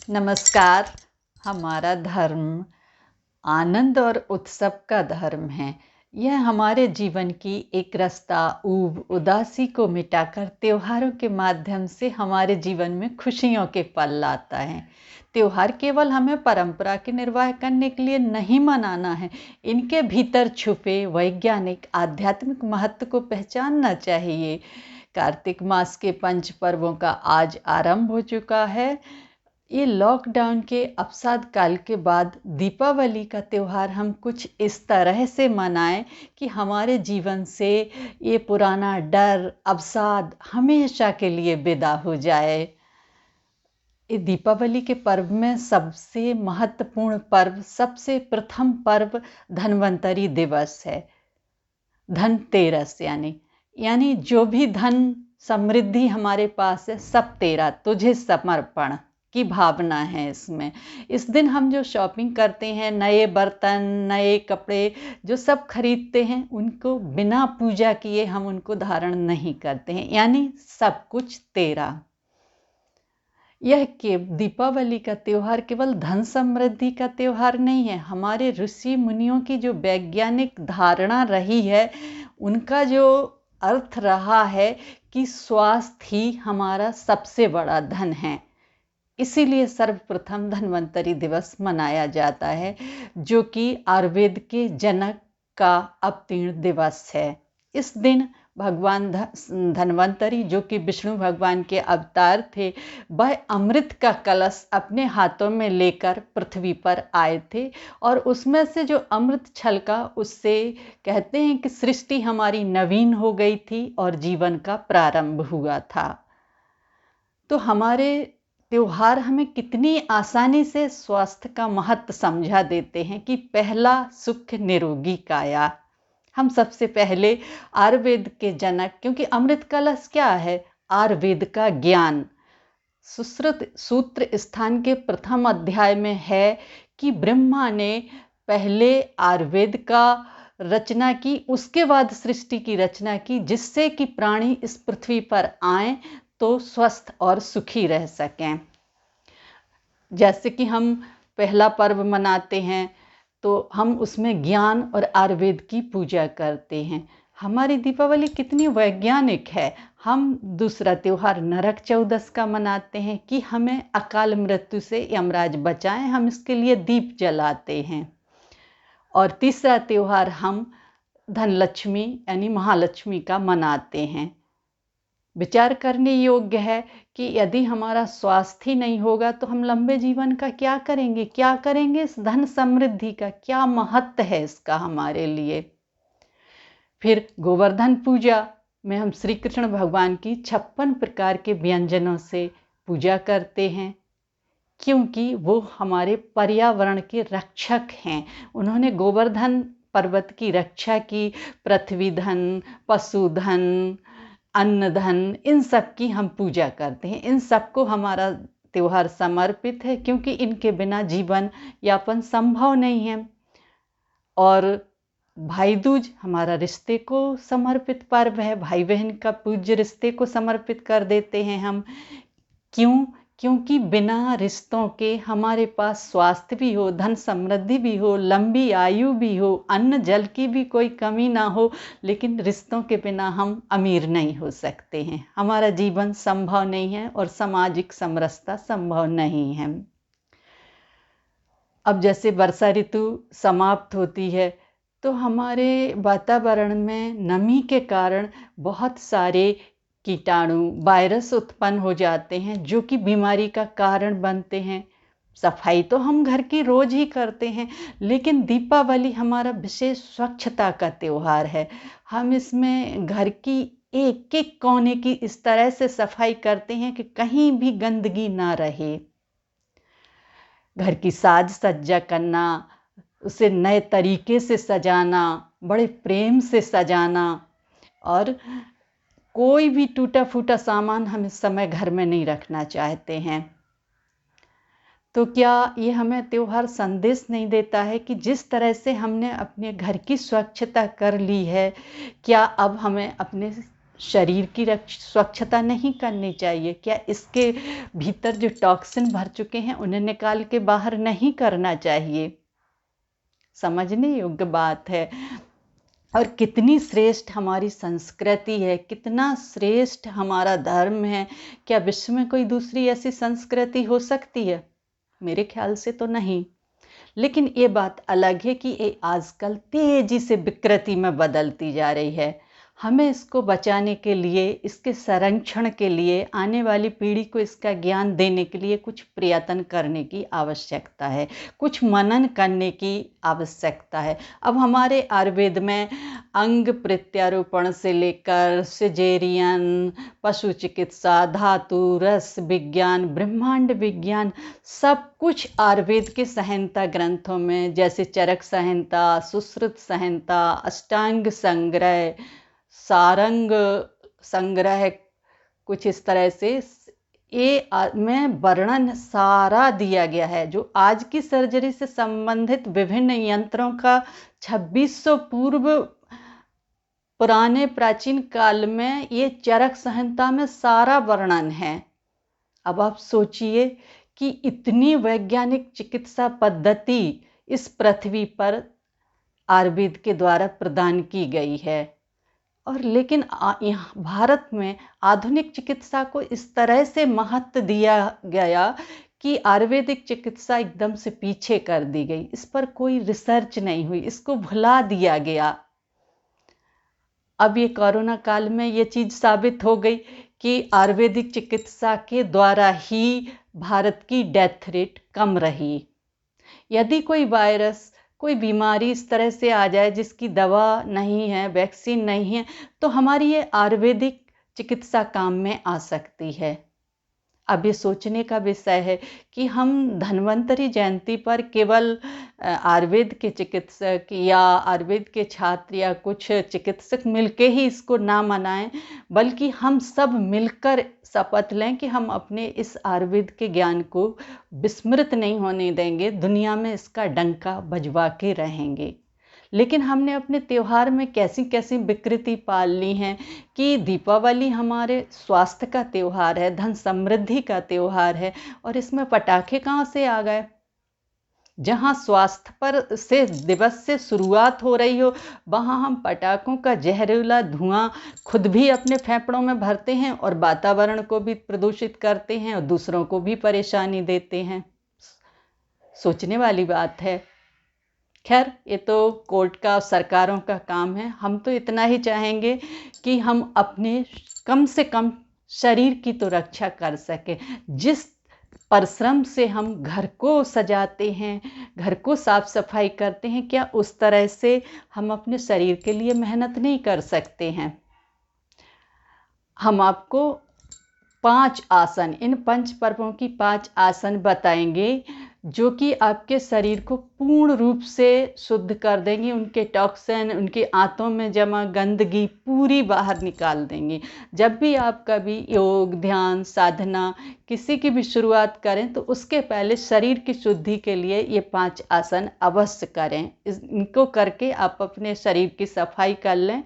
नमस्कार। हमारा धर्म आनंद और उत्सव का धर्म है। यह हमारे जीवन की एक रास्ता ऊब उदासी को मिटाकर त्योहारों के माध्यम से हमारे जीवन में खुशियों के पल लाता है। त्योहार केवल हमें परंपरा के निर्वाह करने के लिए नहीं मनाना है, इनके भीतर छुपे वैज्ञानिक आध्यात्मिक महत्व को पहचानना चाहिए। कार्तिक मास के पंच पर्वों का आज आरंभ हो चुका है। ये लॉकडाउन के अवसाद काल के बाद दीपावली का त्यौहार हम कुछ इस तरह से मनाएं कि हमारे जीवन से ये पुराना डर अवसाद हमेशा के लिए विदा हो जाए। ये दीपावली के पर्व में सबसे महत्वपूर्ण पर्व, सबसे प्रथम पर्व धन्वंतरी दिवस है। धनतेरस यानी जो भी धन समृद्धि हमारे पास है सब तेरा, तुझे समर्पण की भावना है इसमें। इस दिन हम जो शॉपिंग करते हैं, नए बर्तन, नए कपड़े जो सब खरीदते हैं, उनको बिना पूजा किए हम उनको धारण नहीं करते हैं, यानी सब कुछ तेरा। यह के दीपावली का त्यौहार केवल धन समृद्धि का त्यौहार नहीं है। हमारे ऋषि मुनियों की जो वैज्ञानिक धारणा रही है, उनका जो अर्थ रहा है कि स्वास्थ्य ही हमारा सबसे बड़ा धन है। इसीलिए सर्वप्रथम धन्वंतरि दिवस मनाया जाता है, जो कि आयुर्वेद के जनक का अवतीर्ण दिवस है। इस दिन भगवान धन्वंतरि, जो कि विष्णु भगवान के अवतार थे, वह अमृत का कलश अपने हाथों में लेकर पृथ्वी पर आए थे और उसमें से जो अमृत छलका, उससे कहते हैं कि सृष्टि हमारी नवीन हो गई थी और जीवन का प्रारंभ हुआ था। तो हमारे त्योहार हमें कितनी आसानी से स्वास्थ्य का महत्व समझा देते हैं कि पहला सुख निरोगी काया। हम सबसे पहले आयुर्वेद के जनक, क्योंकि अमृत कलश क्या है? आयुर्वेद का ज्ञान। सुश्रुत सूत्र स्थान के प्रथम अध्याय में है कि ब्रह्मा ने पहले आयुर्वेद का रचना की, उसके बाद सृष्टि की रचना की, जिससे कि प्राणी इस पृथ्वी पर आए तो स्वस्थ और सुखी रह सकें। जैसे कि हम पहला पर्व मनाते हैं तो हम उसमें ज्ञान और आयुर्वेद की पूजा करते हैं। हमारी दीपावली कितनी वैज्ञानिक है। हम दूसरा त्यौहार नरक चौदस का मनाते हैं कि हमें अकाल मृत्यु से यमराज बचाएं, हम इसके लिए दीप जलाते हैं। और तीसरा त्यौहार हम धनलक्ष्मी यानी महालक्ष्मी का मनाते हैं। विचार करने योग्य है कि यदि हमारा स्वास्थ्य ही नहीं होगा तो हम लंबे जीवन का क्या करेंगे? क्या करेंगे? इस धन समृद्धि का क्या महत्व है इसका हमारे लिए? फिर गोवर्धन पूजा में हम श्री कृष्ण भगवान की 56 प्रकार के व्यंजनों से पूजा करते हैं, क्योंकि वो हमारे पर्यावरण के रक्षक हैं। उन्होंने गोवर्धन पर्वत की रक्षा की। पृथ्वी धन, पशुधन, अन्न धन, इन सब की हम पूजा करते हैं। इन सबको हमारा त्यौहार समर्पित है, क्योंकि इनके बिना जीवन यापन संभव नहीं है। और भाई दूज हमारा रिश्ते को समर्पित पर्व है। भाई बहन का पूज्य रिश्ते को समर्पित कर देते हैं हम। क्योंकि बिना रिश्तों के हमारे पास स्वास्थ्य भी हो, धन समृद्धि भी हो, लंबी आयु भी हो, अन्न जल की भी कोई कमी ना हो, लेकिन रिश्तों के बिना हम अमीर नहीं हो सकते हैं। हमारा जीवन संभव नहीं है और सामाजिक समरसता संभव नहीं है। अब जैसे वर्षा ऋतु समाप्त होती है तो हमारे वातावरण में नमी के कारण बहुत सारे कीटाणु, वायरस उत्पन्न हो जाते हैं, जो कि बीमारी का कारण बनते हैं। सफाई तो हम घर की रोज ही करते हैं, लेकिन दीपावली हमारा विशेष स्वच्छता का त्यौहार है। हम इसमें घर की एक एक कोने की इस तरह से सफाई करते हैं कि कहीं भी गंदगी ना रहे। घर की साज सज्जा करना, उसे नए तरीके से सजाना, बड़े प्रेम से सजाना, और कोई भी टूटा फूटा सामान हम इस समय घर में नहीं रखना चाहते हैं। तो क्या ये हमें त्यौहार संदेश नहीं देता है कि जिस तरह से हमने अपने घर की स्वच्छता कर ली है, क्या अब हमें अपने शरीर की स्वच्छता नहीं करनी चाहिए? क्या इसके भीतर जो टॉक्सिन भर चुके हैं उन्हें निकाल के बाहर नहीं करना चाहिए? समझने योग्य बात है। और कितनी श्रेष्ठ हमारी संस्कृति है, कितना श्रेष्ठ हमारा धर्म है। क्या विश्व में कोई दूसरी ऐसी संस्कृति हो सकती है? मेरे ख्याल से तो नहीं। लेकिन ये बात अलग है कि ये आजकल तेजी से विकृति में बदलती जा रही है। हमें इसको बचाने के लिए, इसके संरक्षण के लिए, आने वाली पीढ़ी को इसका ज्ञान देने के लिए कुछ प्रयत्न करने की आवश्यकता है, कुछ मनन करने की आवश्यकता है। अब हमारे आयुर्वेद में अंग प्रत्यारोपण से लेकर सिजेरियन, पशु चिकित्सा, धातु, रस विज्ञान, ब्रह्मांड विज्ञान, सब कुछ आयुर्वेद के संहिता ग्रंथों में, जैसे चरक संहिता, सुश्रुत संहिता, अष्टांग संग्रह, सारंग संग्रह, कुछ इस तरह से ये में वर्णन सारा दिया गया है। जो आज की सर्जरी से संबंधित विभिन्न यंत्रों का 2600 पूर्व पुराने प्राचीन काल में ये चरक संहिता में सारा वर्णन है। अब आप सोचिए कि इतनी वैज्ञानिक चिकित्सा पद्धति इस पृथ्वी पर आयुर्वेद के द्वारा प्रदान की गई है। और लेकिन यहाँ भारत में आधुनिक चिकित्सा को इस तरह से महत्व दिया गया कि आयुर्वेदिक चिकित्सा एकदम से पीछे कर दी गई। इस पर कोई रिसर्च नहीं हुई, इसको भुला दिया गया। अब ये कोरोना काल में ये चीज़ साबित हो गई कि आयुर्वेदिक चिकित्सा के द्वारा ही भारत की डेथ रेट कम रही। यदि कोई वायरस, कोई बीमारी इस तरह से आ जाए जिसकी दवा नहीं है, वैक्सीन नहीं है, तो हमारी ये आयुर्वेदिक चिकित्सा काम में आ सकती है। अब ये सोचने का विषय है कि हम धन्वंतरि जयंती पर केवल आयुर्वेद के चिकित्सक या आयुर्वेद के छात्र या कुछ चिकित्सक मिलके ही इसको ना मनाएं, बल्कि हम सब मिलकर शपथ लें कि हम अपने इस आयुर्वेद के ज्ञान को विस्मृत नहीं होने देंगे, दुनिया में इसका डंका बजवा के रहेंगे। लेकिन हमने अपने त्यौहार में कैसी कैसी विकृति पाल ली हैं कि दीपावली हमारे स्वास्थ्य का त्यौहार है, धन समृद्धि का त्यौहार है, और इसमें पटाखे कहाँ से आ गए? जहाँ स्वास्थ्य पर से दिवस से शुरुआत हो रही हो, वहाँ हम पटाखों का जहरीला धुआं खुद भी अपने फेफड़ों में भरते हैं और वातावरण को भी प्रदूषित करते हैं और दूसरों को भी परेशानी देते हैं। सोचने वाली बात है। खैर, ये तो कोर्ट का, सरकारों का काम है। हम तो इतना ही चाहेंगे कि हम अपने कम से कम शरीर की तो रक्षा कर सकें। जिस परिश्रम से हम घर को सजाते हैं, घर को साफ सफाई करते हैं, क्या उस तरह से हम अपने शरीर के लिए मेहनत नहीं कर सकते हैं? हम आपको 5 आसन, इन 5 पर्वों की 5 आसन बताएंगे जो कि आपके शरीर को पूर्ण रूप से शुद्ध कर देंगे, उनके टॉक्सिन, उनके आंतों में जमा गंदगी पूरी बाहर निकाल देंगे। जब भी आप कभी योग, ध्यान, साधना किसी की भी शुरुआत करें तो उसके पहले शरीर की शुद्धि के लिए ये 5 आसन अवश्य करें। इनको करके आप अपने शरीर की सफाई कर लें।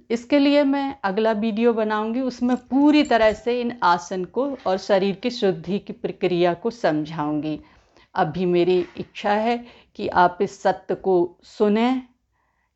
इसके लिए मैं अगला वीडियो बनाऊंगी, उसमें पूरी तरह से इन आसन को और शरीर की शुद्धि की प्रक्रिया को समझाऊंगी। अभी मेरी इच्छा है कि आप इस सत्य को सुनें,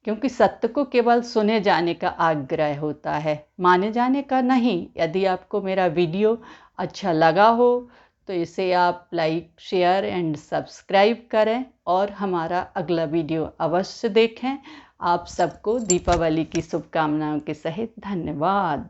क्योंकि सत्य को केवल सुने जाने का आग्रह होता है, माने जाने का नहीं। यदि आपको मेरा वीडियो अच्छा लगा हो तो इसे आप लाइक, शेयर एंड सब्सक्राइब करें और हमारा अगला वीडियो अवश्य देखें। आप सबको दीपावली की शुभकामनाओं के सहित धन्यवाद।